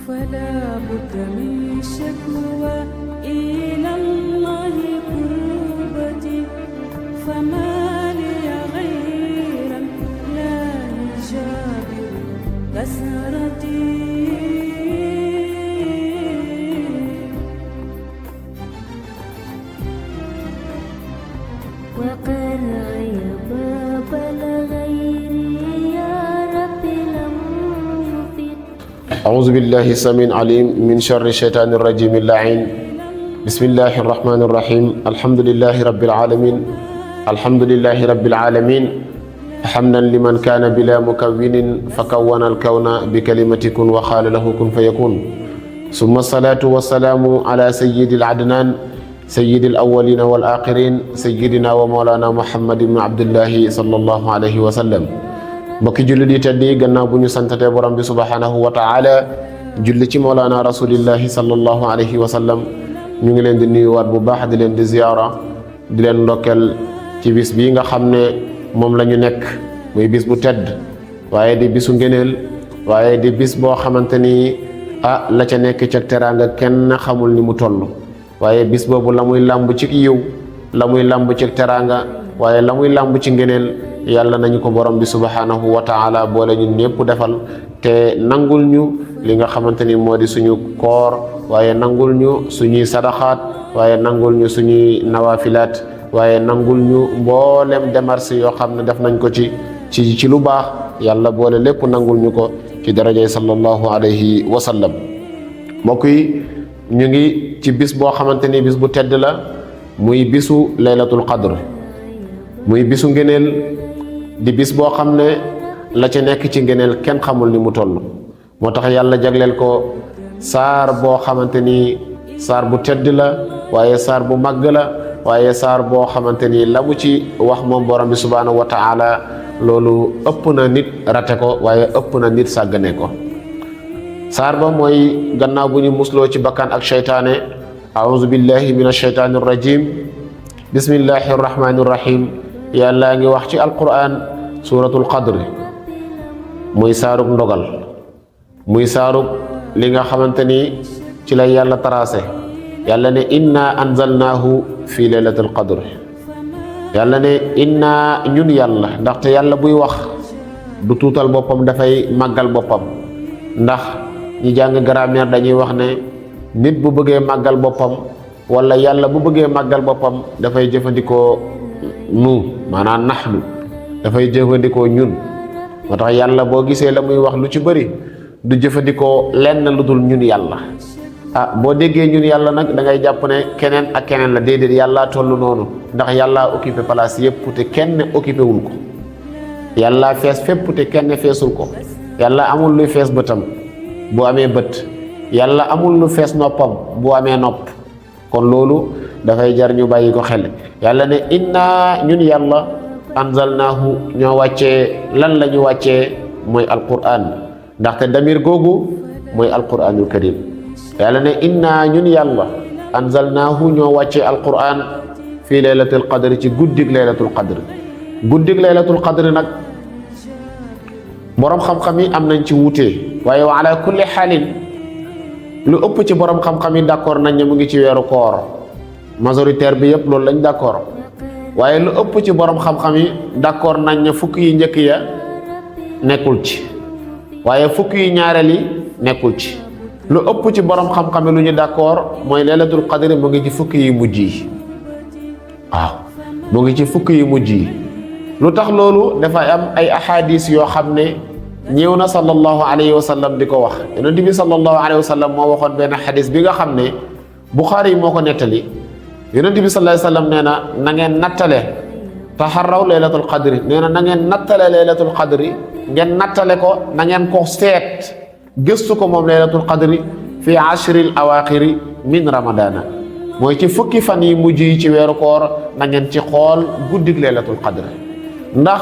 فلا بد من شكوى إلى الله كربتي فما لي غيرا لا يجابر كسرتي وقرعي باب الغير يا رب لم يفد أعوذ بالله السميع العليم من شر الشيطان الرجيم اللعين بسم الله الرحمن الرحيم الحمد لله رب العالمين الحمد لله رب العالمين حمدا لمن كان بلا مكون فكون الكون بكلمة كن وقال له كن فيكون ثم الصلاة والسلام على سيد العدنان سيد الأولين والآخرين سيدنا ومولانا محمد بن عبد الله صلى الله عليه وسلم mbokki jullit yi teddi gannaaw bu ñu santatee borom bi subhanahu wa taala julli ci moolaana rasulillahi sallallahu alayhi wa sallam ñu ngi leen di nuyuwaat bu baax di leen di ziyaara di leen ndokkeel ci bis bii nga xam ne moom la ñu nekk muy bis bu tedd waaye di bisu ngëneel waaye di bis boo xamante ni la ca nekk ca teraanga kenn xamul ni mu toll waaye bis boobu la muy làmb ci yiw la muy làmb ci teraanga waaye la muy làmb ci ngëneel yàlla nañu ko borom bi subhanahu wa taala boole ñun ñëpp defal te nangul ñu li nga xamante ni moo di suñu koor waaye nangul ñu suñuy sadaxaat waaye nangul ñu suñuy nawafilaat waaye nangul ñu mboolem démarche yoo xam ne def nañ ko ci lu baax yàlla boole lépp nangul ñu ko ci darajay sallallahu alayhi wa sallam mbokk yi ñu ngi ci bis boo xamante ni bis bu tedd la muy bisu laylatul qadr muy bisu ngëneel di bis boo xam ne la ca nekk ci ngëneel kenn xamul ni mu toll moo tax yàlla jagleel ko saar boo xamante ni saar bu tedd la waaye saar bu màgg la waaye saar boo xamante ni la mu ci wax moom borom bi subhanahu wa taala loolu ëpp na nit rate ko waaye ëpp na nit sàggane ko saar ba mooy gannaaw bu ñu musloo ci bakkan ak sheytaane a'udhu billahi minash sheytaanir rajim bismillahir rahmanir rahim yàlla ngi wax ci alquran suratul qadr muy saarug ndogal muy saarug li nga xamante ni ci la yàlla tracé yàlla ne inna anzalnahu fi laylatul qadr yàlla ne inna ñun yàlla ndaxte yàlla buy wax du tuutal boppam dafay màggal boppam ndax ñi jàng grammaire dañuy wax ne nit bu bëggee màggal boppam wala yàlla bu bëggee màggal boppam dafay jëfandikoo nu maanaam naxnu dafay jëfandikoo ñun moo tax yàlla boo gisee la muy wax lu ci bëri du jëfandikoo lenn lu dul ñun yàlla boo déggee ñun yàlla nag da ngay jàpp ne keneen ak keneen la déedéet yàllaa toll noonu ndax yàllaa occupé place yëpp te kenn occupé wul ko yàllaa fees fépp te kenn feesul ko yàlla amul luy fees bëtam bu amee bët yàlla amul lu fees noppam bu amee nopp kon loolu dafay jar ñu bàyyi ko xel yàlla ne inna ñun yàlla anzalnaahu ñoo wàccee lan la ñu wàccee mooy alquran ndaxte damir googu mooy alquranul karim yàlla ne inna ñun yàlla anzalnaahu ñoo wàccee alquran fii laylatul qadr ci guddig laylatul qadr nag borom xam-xam yi am nañ ci wuute waaye wa ala kulli xaalin lu ëpp ci borom xam-xam yi d'accord nañ ne mu ngi ci weeru koor majoritaire bi yëpp loolu lañ d'accord waaye lu ëpp ci borom xam-xam yi d'accord nañ ne fukk yi njëkk ya nekkul ci waaye fukk yi ñaareel yi nekkul ci lu ëpp ci borom xam-xam yi lu ñu d'accord mooy laylatul qadr mu ngi ci fukk yi mujj yi waaw mu ngi ci fukk yi mujj yi lu tax loolu dafay am ay ahadis yoo xam ne ñëw na sallallahu alayhi wa sallam di ko wax yonent bi sallallahu alayhi wa sallam moo waxoon benn xadis bi nga xam ne Buxaari yi moo ko nettali yonent bi sallallahu alayhi wa sallam nee na ngeen nattale taxarraw laylatul qadri nee na ngeen nattale laylatul qadri ngeen nattale ko na ngeen ko seet gëstu ko moom laylatul qadri fi ashril awaaxiri min ramadana mooy ci fukki fan yi mujj yi ci weeru koor na ngeen ci xool guddig laylatul qadri ndax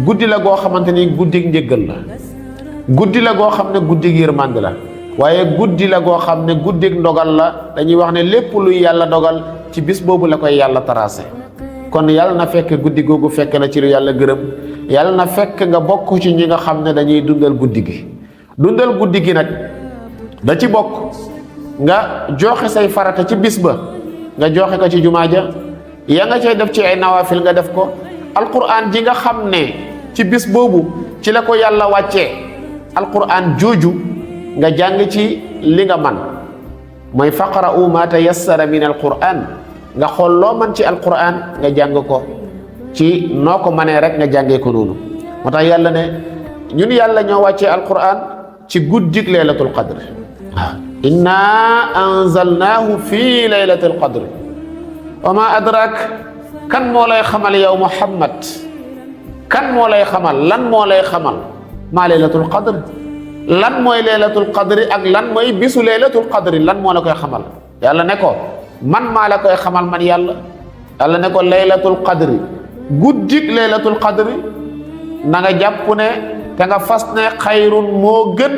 guddi la goo xamante ni guddig njëggal la guddi la goo xam ne guddig yërmande la waaye guddi la goo xam ne guddig ndogal la dañuy wax ne lépp luy yàlla dogal ci bis boobu la koy yàlla tracé kon yàlla na fekk guddi googu fekk na ci lu yàlla gërëm yàlla na fekk nga bokk ci ñi nga xam ne dañuy dundal guddi gi nag da ci bokk nga joxe say farata ci bis ba nga joxe ko ci jumaa ja ya nga cay def ci ay nawafil nga def ko alquran ji nga xam ne ci bis boobu ci la ko yàlla wàccee alquran jooju nga jàng ci li nga man mooy faqra'u ma tayassara min alquran nga xool loo man ci alquran nga jàng ko ci noo ko manee rek nga jàngee ko noonu moo tax yàlla ne ñun yàlla ñoo wàccee alquran ci guddik laylatul qadr waaw inna anzalnahu fi laylatil qadr wa ma adrak kan moo lay xamal yow muhammad kan moo lay xamal lan moo lay xamal maa laylatul qadr lan mooy laylatul qadri ak lan mooy bisu laylatul qadri lan moo la koy xamal yàlla ne ko man maa la koy xamal man yàlla yàlla ne ko laylatul qadri guddik laylatul qadri na nga jàpp ne te nga fas ne xayrun moo gën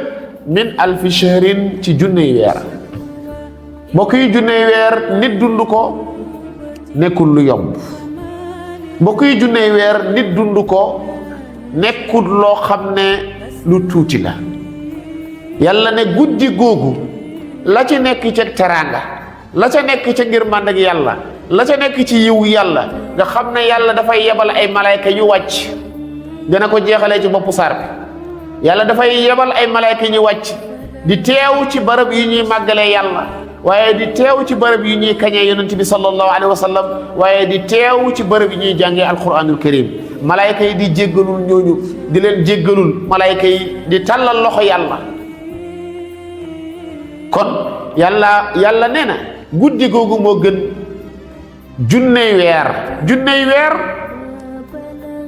min alfi shahrin ci junney weer mbokk yi junney weer nit dund ko nekkul lu yomb mbokk yi junney weer nit dund ko nekkul loo xam ne lu tuuti la yàlla ne guddi googu la ci nekk ca teraanga la ca nekk ca ngirmande ak yàlla la ca nekk ci yiw yàlla nga xam ne yàlla dafay yebal ay malayka yu wàcc dina ko jeexalee ci boppu saar bi yàlla dafay yebal ay malayka ñu wàcc di teew ci barab yi ñuy màggalee yàlla waaye di teew ci barab yi ñuy kañee yonent bi sallallahu alayhi wa sallam waaye di teew ci barab yi ñuy jàngee alquranul karim malayka yi di jéggalul ñooñu di leen jéggalul malayka yi di tàllal loxo yàlla kon yàlla nee na guddi googu moo gën junney weer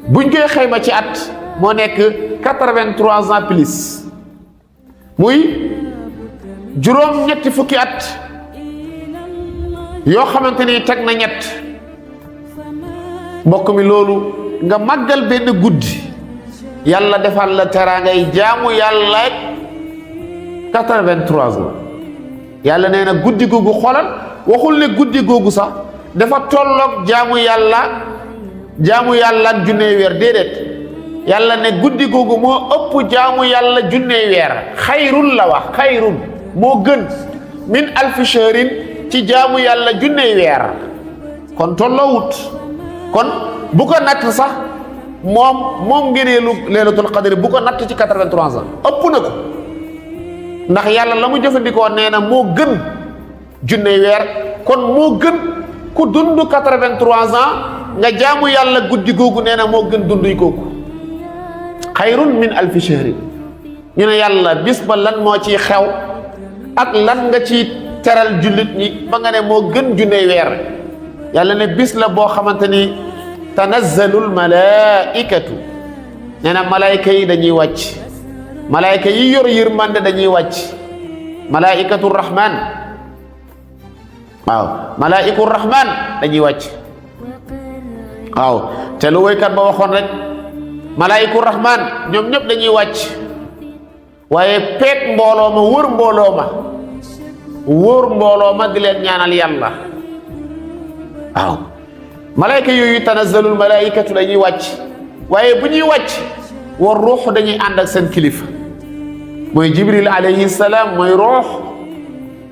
buñ koy xayma ci at moo nekk 83 ans plus muy juróom-ñetti fukki at yoo xamante ni teg na ñett mbokk mi loolu nga màggal benn guddi yàlla defal la teraangay jaamu yàlla 83 ans yàlla nee na guddi googu xoolal waxul ne guddi googu sax dafa tolloog jaamu yàlla ak junney weer déedéet yàlla ne guddi googu moo ëpp jaamu yàlla junney weer xayrun la wax xayrun moo gën min alfi shahrin ci jaamu yàlla junney weer kon tolloowut kon bu ko natt sax moom ngëneelu laylatul qadr bu ko natt ci 83 ans ëpp na ko ndax yàlla la mu jëfandikoo nee na moo gën junney weer kon moo gën ku dund 83 ans nga jaamu yàlla guddi googu nee na moo gën dunduy kooku xayrun min alfi shahrin ñu ne yàlla bis ba lan moo ciy xew ak lan nga ci teral jullit ñi ba nga ne moo gën junney weer yàlla ne bis la boo xamante ni tanazzalul malaikatu nee na malayka yi dañuy wàcc malayka yi yor yërmande dañuy wàcc malaikatu rahman waaw malaiku rahman dañuy wàcc waaw te lu woykat ba waxoon rek malaiku rahman ñoom ñëpp dañuy wàcc waaye peeg mbooloo ma wër mbooloo ma di leen ñaanal yàlla waaw malayka yooyu tanazzalul malaikatu dañuy wàcc waaye bu ñuy wàcc war ruux dañuy ànd ak seen kilifa mooy jibril alayhi salaam mooy ruux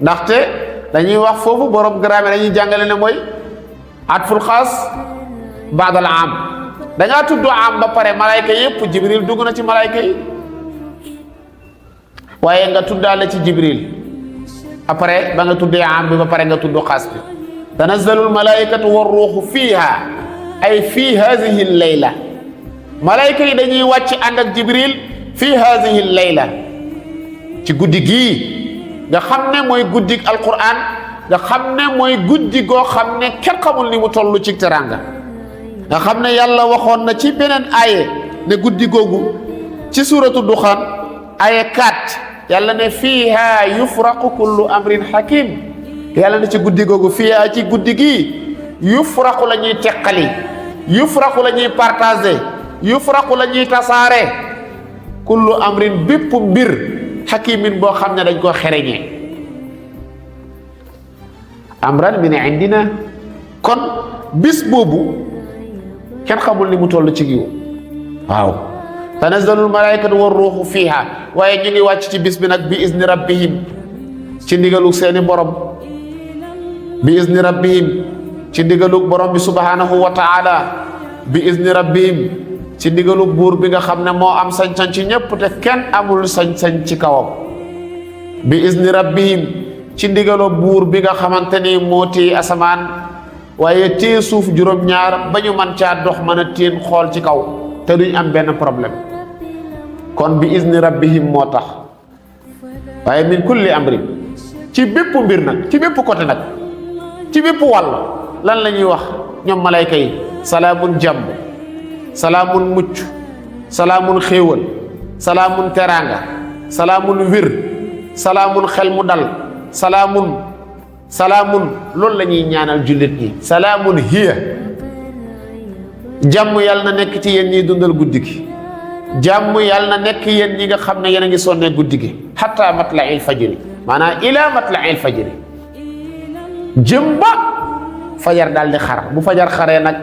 ndaxte dañuy wax foofu borom grammaire dañuy jàngale ne mooy atful xaas baadal am dangaa tudd am ba pare malayka yëpp jibril dugg na ci malayka yi waaye nga tuddaale ci jibril après ba nga tuddee am bi ba pare nga tudd xaas bi tanazzalul malaikatu war ruuxu fiiha ay fii haadihi layla malayka yi dañuy wàcc ànd ak jibril fii haadihi layla ci guddi gii nga xam ne mooy guddig alquran nga xam ne mooy guddi goo xam ne kenn xamul ni mu toll ci teranga nga xam ne yàlla waxoon na ci beneen aaye ne guddi googu ci suratu duxaan aaye 4 yàlla ne fiiha yufraqu kullu amrin hakim yàlla ne ci guddi googu fiiha ci guddi gii yufraqu la ñuy teqali yufraqu la ñuy partagé yufraqu la ñuy tasaare kullu amrin bépp mbir hakimin boo xam ne dañ koo xereñee amran min indina kon bis boobu kenn xamul ni mu toll ci giw waaw tanazzalul malaikatu war ruuxu fiiha waaye ñu ngi wàcc ci bis bi nag bi izni rabbihim ci ndigalu seeni borom bi izni rabbihim ci ndigalu borom bi subhanahu wa taala bi izni rabbihim ci ndigalu buur bi nga xam ne moo am sañ-sañ ci ñépp te kenn amul sañ-sañ ci kawam bi izni rabbihim ci ndigalu buur bi nga xamante ni moo téye asamaan waaye téye suuf juróom-ñaar ba ñu man caa dox mën a téen xool ci kaw te duñ am benn problème kon bi izni rabbihim moo tax waaye min kulli amrin ci bépp mbir nag ci bépp côté nag ci bépp wàll lan la ñuy wax ñoom malayka yi salaamun jàmm salaamun mucc salaamun xéewal salaamun teraanga salaamun wir salaamun xel mu dal salaamun loolu la ñuy ñaanal jullit ñi salaamun hiya jàmm yàlla na nekk ci yéen ñiy dundal guddi gi jàmm yàlla na nekk yéen ñi nga xam ne yéen a ngi sonnee guddi gi hatta matla'il fajri maanaam ila matla'il fajri jëm ba fajar daal di xar bu fajar xaree nag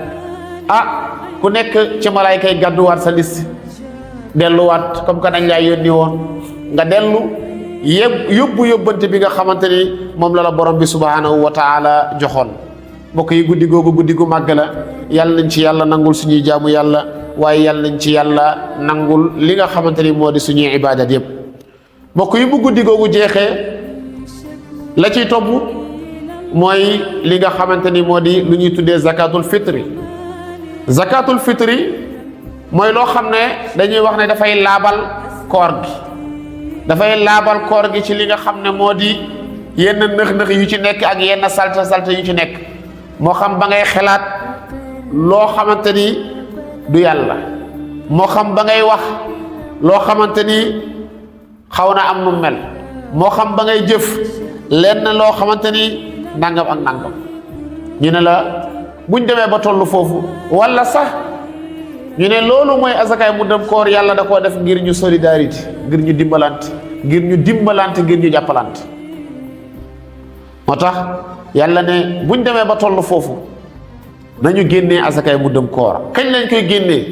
ku nekk ci malaayka yi gàdduwaat sa liste delluwaat comme que dañ laa yónni woon nga dellu yóbbu yóbbante bi nga xamante ni moom la borom bi subhanahu wa taala joxoon mbokk yi guddi googu guddi gu màgg la yàlla nañ ci yàlla nangul suñuy jaamu yàlla waaye yàlla nañ ci yàlla nangul li nga xamante ni moo di suñuy ibadat yépp mbokk yi bu guddi googu jeexee la ciy topp mooy li nga xamante ni moo di lu ñuy tuddee zakatul fitri mooy loo xam ne dañuy wax ne dafay laabal koor gi dafay laabal koor gi ci li nga xam ne moo di yenn nëx-nëx yu ci nekk ak yenn salte yu ci nekk moo xam ba ngay xelaat loo xamante ni du yàlla moo xam ba ngay wax loo xamante ni xaw na am nu mel moo xam ba ngay jëf lenn loo xamante ni nangam ak nangam ñu ne la buñ demee ba tollu foofu wala sax ñu ne loolu mooy asakaay mu dem koor yàlla da koo def ngir ñu solidarité ngir ñu dimbalante ngir ñu jàppalante moo tax yàlla ne buñ demee ba tollu foofu nañu génnee asakaay mu dem koor kañ lañ koy génnee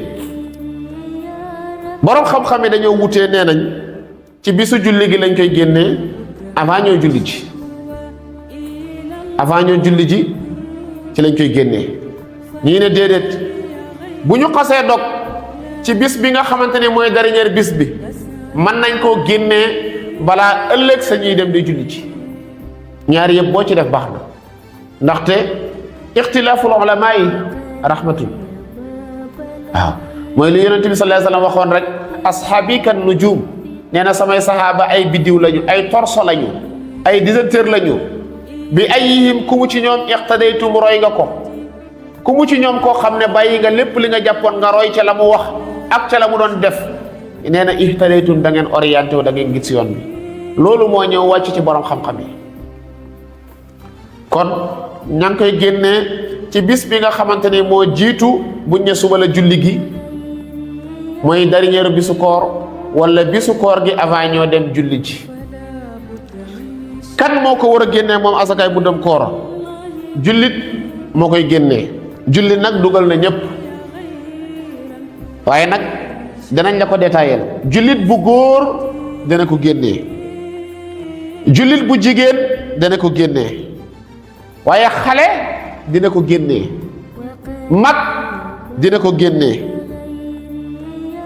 borom xam-xam yi dañoo wutee nee nañ ci bisu julli gi lañ koy génnee avant ñoo julli ji ci lañ koy génnee ñii ne déedéet bu ñu xasee dog ci bis bi nga xamante ne mooy dernier bis bi mën nañ koo génnee balaa ëllëg sa ñuy dem di julli ci ñaari yëpp boo ci def baax na ndaxte ixtilaaful ulamaa yi rahmatun waaw mooy li yonent bi sallallahu alayhi wa sallam waxoon rek ashaabi kan nujum nee na samay sahaaba ay biddiw lañu ay torso lañu ay déserteur lañu bi ayyihim ku mu ci ñoom iqtadaytum roy nga ko ku mu ci ñoom koo xam ne bàyyi nga lépp li nga jàppoon nga roy ca la mu wax ak ca la mu doon def nee na ihtadaytum da ngeen orienté wu da ngeen gis yoon bi loolu moo ñëw wàcc ci borom xam-xam yi kon ña ngi koy génnee ci bis bi nga xamante ni moo jiitu buñ ne suba la julli gi mooy dernier bisu koor wala bisu koor gi avant ñoo dem julli ji kan moo ko war a génnee moom asakaay bu dem koor jullit moo koy génnee jullit nag dugal na ñëpp waaye nag danañ la ko détaillé jullit bu góor dana ko génnee jullit bu jigéen dana ko génnee waaye xale dina ko génnee mag dina ko génnee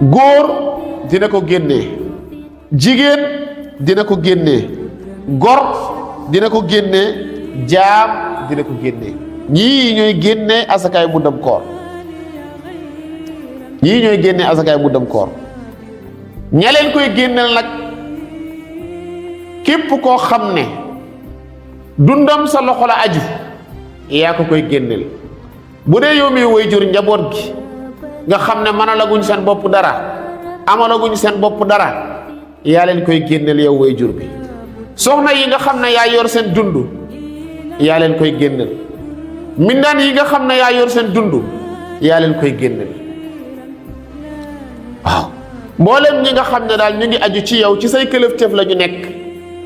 góor dina ko génnee jigéen dina ko génnee gor dina ko génnee jaam dina ko génnee ñii ñooy génnee asakaay muddam koor ñii ñooy génnee asakaay muddam koor ña leen koy génneel nag képp koo xam ne dundam sa loxo la aju yaa ko koy génneel bu dee yow mi way jur njaboot gi nga xam ne mënalaguñ seen bopp dara amalaguñ seen bopp dara yaa leen koy génneel yow way jur bi soxna yi nga xam ne yaa yor seen dund yaa leen koy génneel mindaan yi nga xam ne yaa yor seen dund yaa leen koy génneel waaw mboolem ñi nga xam ne daal ñu ngi aju ci yow ci say këlëfteef la ñu nekk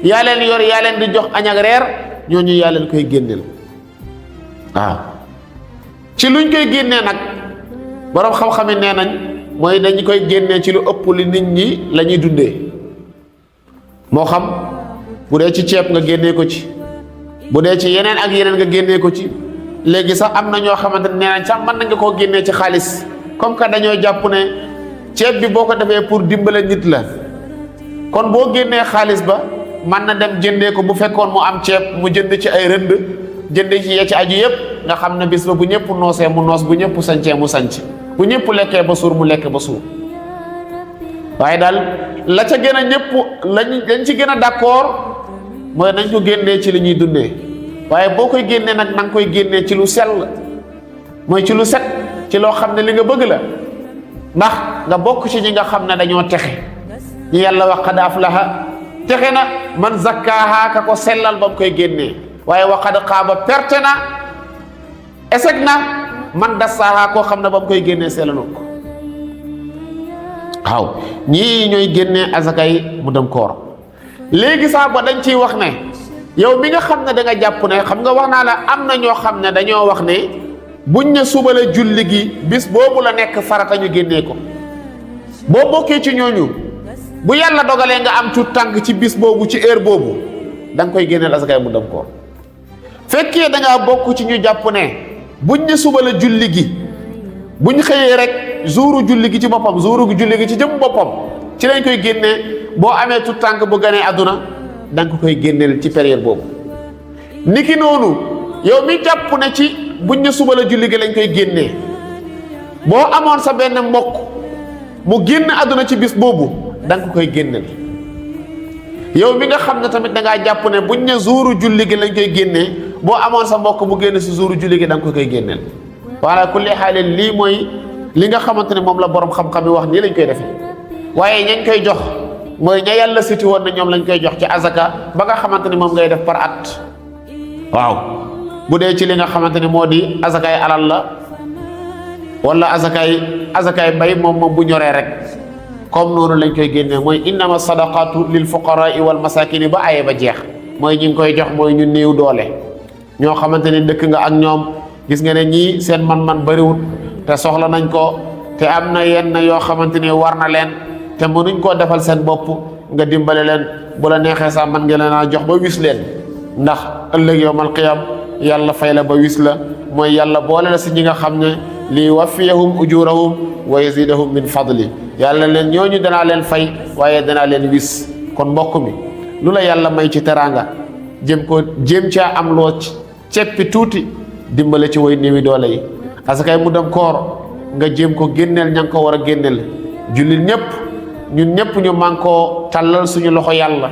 yaa leen yor yaa leen di jox añ ak reer ñooñu yaa leen koy génneel waaw ci luñ koy génnee nag boroom xam-xam yi nee nañ mooy dañu koy génnee ci lu ëpp li nit ñi la ñuy dundee moo xam bu dee ci ceeb nga génnee ko ci, bu dee ci yeneen ak yeneen nga génnee ko ci. léegi sax am na ñoo xamante ne nee nañ sax mën na nga koo génnee ci xaalis, comme que dañoo jàpp ne ceeb bi boo ko defee pour dimbale nit la, kon boo génnee xaalis ba mën na dem jëndee ko. bu fekkoon mu am ceeb mu jënd ci ay rënd, jënd ci ya ci aju yëpp, nga xam ne bis ba bu ñëpp noosee mu noos, bu ñëpp sancee mu sanc, bu ñëpp lekkee ba suur mu lekk ba suur. waaye daal la ca gën a ñëpp lañ ci gën a d'accord mooy nañ ko génnee ci li ñuy dundee. waaye boo koy génnee nag na nga koy génnee ci lu sell, mooy ci lu set, ci loo xam ne li nga bëgg la, ndax nga bokk ci ñi nga xam ne dañoo texe. ñi yàlla wax qad aflaha, texe na man zakkaaha, ka ko sellal ba mu koy génnee. waaye wa qad xaaba, perte na, échec na man dassaaha, koo xam ne ba mu koy génnee sellalu ko. waaw ñii ñooy génnee azakay mu dem koor. léegi sax ba dañ ciy wax ne yow mi nga xam ne da nga jàpp ne, xam nga wax naa la am na ñoo xam ne dañoo wax ne buñ ne suba la julli gi bis boobu la nekk farata ñu génnee ko. boo bokkee ci ñooñu, bu yàlla dogalee nga am tuut tànk ci bis boobu, ci heure boobu, da nga koy génneel asakay mu dem koor. fekkee da ngaa bokk ci ñu jàpp ne buñ ne suba la julli gi, buñ xëyee rek jouru julli gi ci boppam, jouru julli gi ci jëm boppam ci lañ koy génnee. boo amee tuut tànk bu ganee àdduna da nga koy génneel ci période boobu. niki noonu yow mi jàpp ne ci buñ ne suba la julli gi lañ koy génnee, boo amoon sa benn mbokk mu génn àdduna ci bis boobu da nga koy génneel. yow mi nga xam ne tamit da ngaa jàpp ne buñ ne jouru julli gi lañ koy génnee, boo amoon sa mbokk mu génn si jouru julli gi da nga ko koy génneel. wala kulli xaalin lii mooy li nga xamante ne moom la borom xam-xam yi wax nii lañ koy defee. waaye ñañ koy jox mooy ña yàlla siti woon na ñoom lañ koy jox ci azaka ba nga xamante ne moom ngay def par at. waaw bu dee ci li nga xamante ne moo di azakaay alal la, wala azakaay mbay moom bu ñoree rek comme noonu lañ koy génnee. mooy innama sadaqatu lil fuqaraa wal masakini ba aye ba jeex. mooy ñi ngi koy jox mooy ñu néew doole, ñoo xamante ne dëkk nga ak ñoom, gis nga ne ñii seen man-man bariwut te soxla nañ ko, te am na yenn yoo xamante ne war na leen te mënuñ koo defal seen bopp, nga dimbale leen. bu la neexee sax man nga leen a jox ba wis leen, ndax ëllëg yawmal qiyaam yàlla fay la ba wis la. mooy yàlla boole la si ñi nga xam ne li waffiyahum ujurahum wa yazidahum min fadli, yàlla leen ñooñu danaa leen fay waaye danaa leen wis. kon mbokk mi, lu la yàlla may ci teraanga jéem caa am loo ceppi tuuti dimbale ci way néewi doole yi. asakay mu dem koor nga jéem ko génneel ña nga ko war a génneel. jullit ñun ñëpp ñu man koo tàllal suñu loxo yàlla,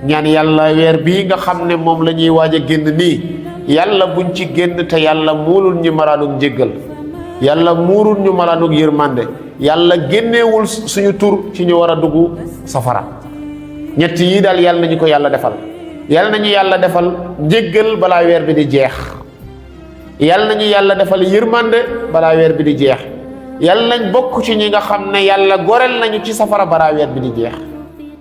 ñaan yàlla weer bii nga xam ne moom la ñuy waaj a génn nii, yàlla buñ ci génn te yàlla muulul ñu malaanug njéggal, yàlla muurul ñu malaanug yërmande, yàlla génneewul suñu tur ci ñu war a dugg safara. ñett yii daal yàlla nañu ko yàlla defal. yàlla nañu yàlla defal njéggal balaa weer bi di jeex, yàlla nañu yàlla defal yërmande balaa weer bi di jeex, yàlla nañ bokk ci ñi nga xam ne yàlla goreel nañu ci safara balaa weer bi di jeex.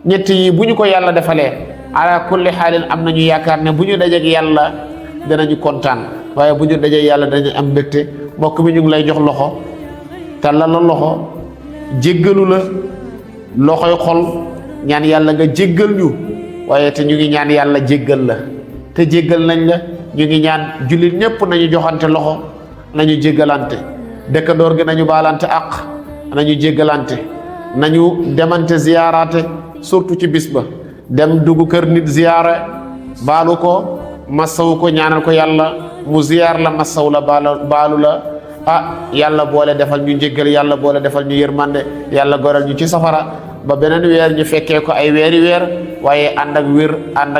ñett yi bu ñu ko yàlla defalee, ala kulli xaalin am nañu yaakaar ne bu ñu dajeeg yàlla danañu kontaan, waaye bu ñu dajeeg yàlla danañu am mbégte. mbokk mi ñu ngi lay jox loxo, tàllal la loxo, jéggalu la loxoy xol, ñaan yàlla nga jéggal ñu, waaye te ñu ngi ñaan yàlla jéggal la, te jéggal nañ la. ñu ngi ñaan jullit ñëpp nañu joxante loxo, nañu jéggalante. dëkkandoor gi nañu baalante ak nañu jéggalante, nañu demante ziyaaraate, surtout ci bis ba. dem dugg kër nit ziyaare, baalu ko, massawu ko, ñaanal ko yàlla mu ziyaar la, massaw la, baalu la. yàlla boole defal ñu njéggal, yàlla boole defal ñu yërmande, yàlla goreel ñu ci safara ba beneen weer ñu fekkee ko ay weeri weer, waaye ànd ak wér, ànd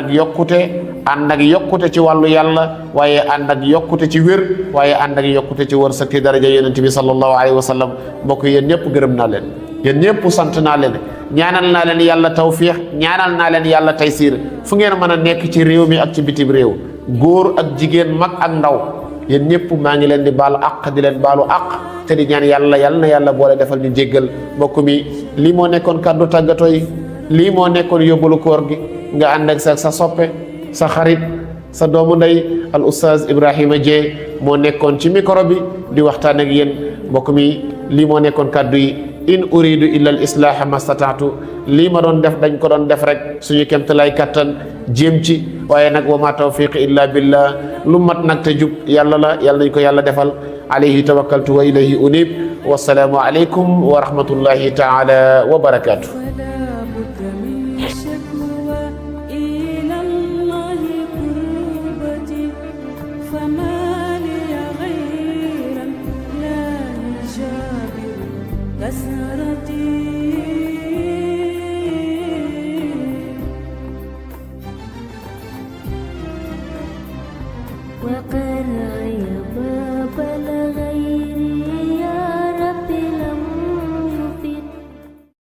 ak yokkute ci wàllu yàlla, waaye ànd ak yokkute ci wér, waaye ànd ak yokkute ci wërsëg ci daraja yonent bi sallallahu alayhi wa sallam. mbokk yéen ñëpp gërëm naa leen, yéen ñëpp sant naa leen, ñaanal naa leen yàlla tawfiix, ñaanal naa leen yàlla taysiir. fu ngeen mën a nekk ci réew mi ak ci bitim réew, góor ak jigéen, mag ak ndaw, yéen ñëpp maa ngi leen di baalu àq, di leen baalu àq, te di ñaan yàlla na yàlla boole defal ñu jéggal. mbokk mi, lii moo nekkoon kàddu tàggatoo yi, lii moo nekkoon yóbbalu koor gi, nga ànd ak sa soppe, sa xarit, sa doomu ndey al oustaz Ibrahima Dieye moo nekkoon ci micro bi di waxtaan ak yéen. mbokk mi, lii moo nekkoon kàddu yi. in uridu illa al islaaha mastataatu, lii ma doon def dañ ko doon def rek suñu kemtalaay kattan, jéem ci waaye nag wa ma tawfiqi illa billah lu mat nag te jub yàlla la, yàlla nañ ko yàlla defal. alayhi tawakkaltu wa ilayhi unib. wassalaamu aleykum wa rahmatullahi taala wa barakatuh. ولا بد من شكوى إلى الله كربتي فما لي غير لا يجابر كسرتي وقد غيب